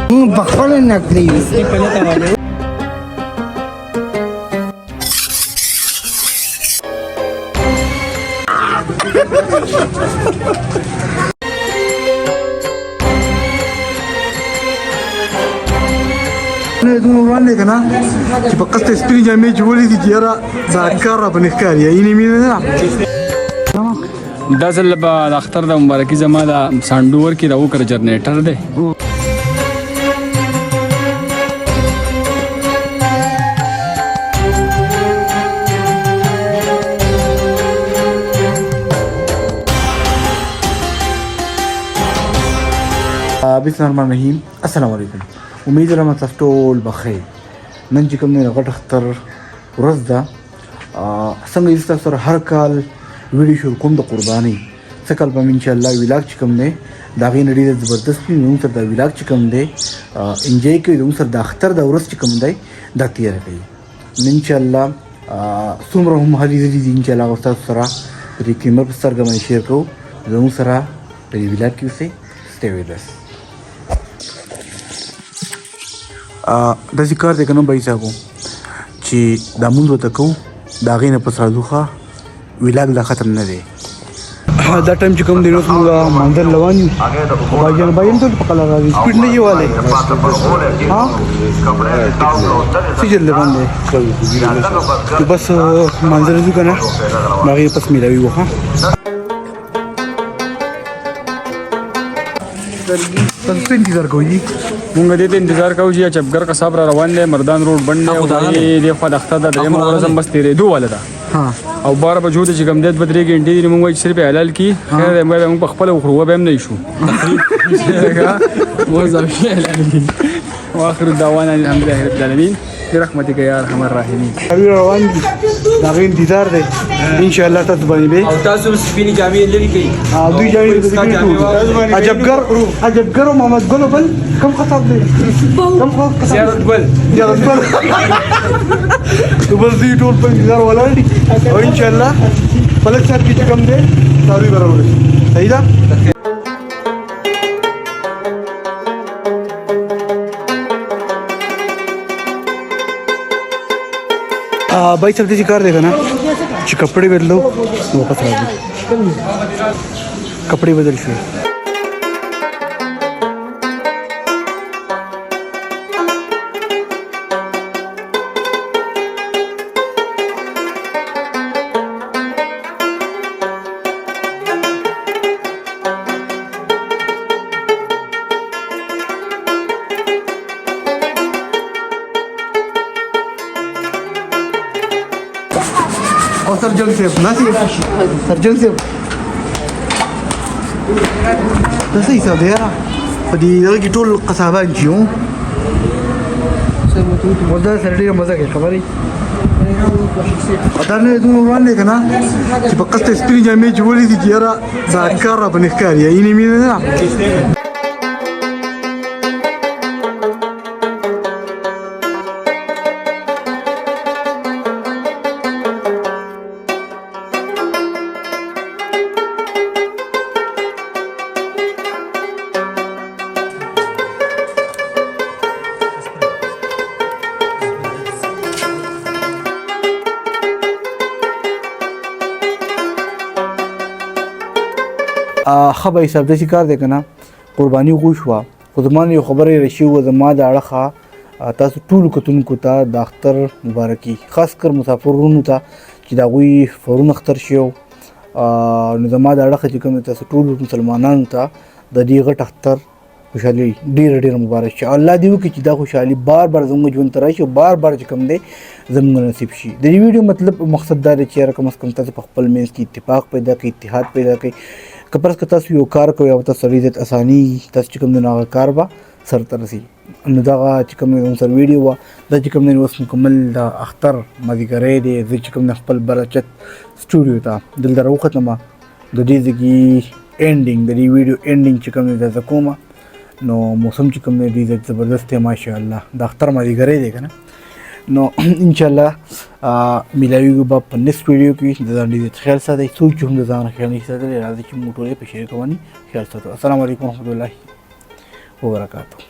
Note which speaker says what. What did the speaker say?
Speaker 1: بخل نکړي
Speaker 2: دومره وړاندې که نه چې په قصد سپینې جامې چې ولیدي چې یاره دا کار را باندې ښکاري یعنې مینه نه
Speaker 3: دا ځل به د اختر د مبارکي زما د سانډور کې د وکړه جنریټر دی
Speaker 2: بسم الله الرحمن الرحیم السلام علیکم امید لرم تاسو ټول بخیر نن چې کوم نه غټ اختر ورځ ده څنګه چې تاسو سره هر کال ویډیو شروع کوم د قرباني څه کال به ان شاء الله ویلاګ چې کوم نه دا غي نړۍ د زبردست نو تر دا ویلاګ چې کوم دی انجوای کوي نو سره د اختر د ورځ چې کوم دی دا تیر کوي ان شاء الله څومره هم حدیث دي ان شاء الله تاسو سره د کیمر په سره باندې شیر کوو زموږ سره د ویلاګ کې اوسئ stay with us دا ذکر دی کنه بای صاحب چې دا مونږ وته کو دا غینه په سازوخه ویلاګ لا ختم نه دی دا ټایم چې کوم دینوس موږ مندر لوان باجن باین ته په کلا راځي سپیډ نه یواله ها سجل لبان دی بس منظر دې کنه باغې پس میلاوي وها تاسو انتظار کوئ
Speaker 3: مونږ دې ته انتظار کوو چې چپګر کا صاحب را روان دی مردان روډ باندې او دې خو د اختر د درېم ورځ هم بس تیرېدو واله ده او 12 بجو د چې کوم دې 2-3 غنټې دې مونږ صرف حلال کی خیر موږ په خپل خو به هم نه شو موظف حلال کی واخر الدعوانا الحمد لله رب العالمین برحمتك يا ارحم الراحمين
Speaker 2: روان دي دا غي انتظار دی ان شاء الله تاسو باندې به
Speaker 4: او تاسو سپینې جامې لري کوي
Speaker 2: دوی جامې عجبګر محمد ګل بل کم خطاب دی کم خطاب
Speaker 4: زیارت بل
Speaker 2: تو بس دې ټول په انتظار ولاړ دي او ان شاء الله فلک صاحب کې کم دی تاسو برابر صحیح ده भाई सब जी कर देगा ना कि कपड़े बदलो वापस आ जाओ कपड़े बदल से सर्जन से ना सर्जन से تاسو یې ساده را په دې کې ټول قصابان جیو ودا سره ډیره مزه کوي خبرې دا نه دومره وړاندې که نه چې په قصد سپینې جامې چې ولیدي چې یاره دا کار را باندې ښکاري یعنې مینه نه خبر حساب داسې کار دی که نه قرباني وشوه خو زما نه یو خبره راشي وه زما د اړخه تاسو ټولو کتونکو ته د اختر مبارکي خاص کر مسافرونو ته چې د هغوی فورون اختر شي نو زما د اړخه چې کوم تاسو ټولو مسلمانانو ته د دې غټ اختر خوشحالي ډېره مبارک شي الله دې وکړي چې دا خوشحالي بار بار زموږ ژوند ته راشي او بار بار چې کوم دی زموږ نصیب شي د دې ویډیو مطلب مقصد دا دی چې یاره کم از کم تاسو په خپل منځ کې اتفاق پیدا کړئ اتحاد پیدا کړئ که پرس که تاسو یو کار کوئ او تاسو سړي زیات اساني تاسو چې کوم دی نو هغه کار به سرته رسي نو دغه چې کوم دی سره ویډیو وه دا چې کوم دی اوس مکمل د اختر مازدیګری دی زه چې کوم دی خپل برچت سټوډیو ته دلته راوختمه د دې ځکې اینډینګ د دې ویډیو اینډینګ چې کوم دی دا زه کومه نو موسم چې کوم دی ډېر زبردست دی ماشاءالله د اختر مازدیګری دی که نه نو انشاءالله میلاویږو به په نیکسټ ویډیو کې د ځان ډېر خیال ساتئ څوک چې هم د ځان خیال نشي ساتلی راځئ چې موږ ټول یې په شریکه باندې خیال ساتو السلام علیکم ورحمت الله وبرکاتو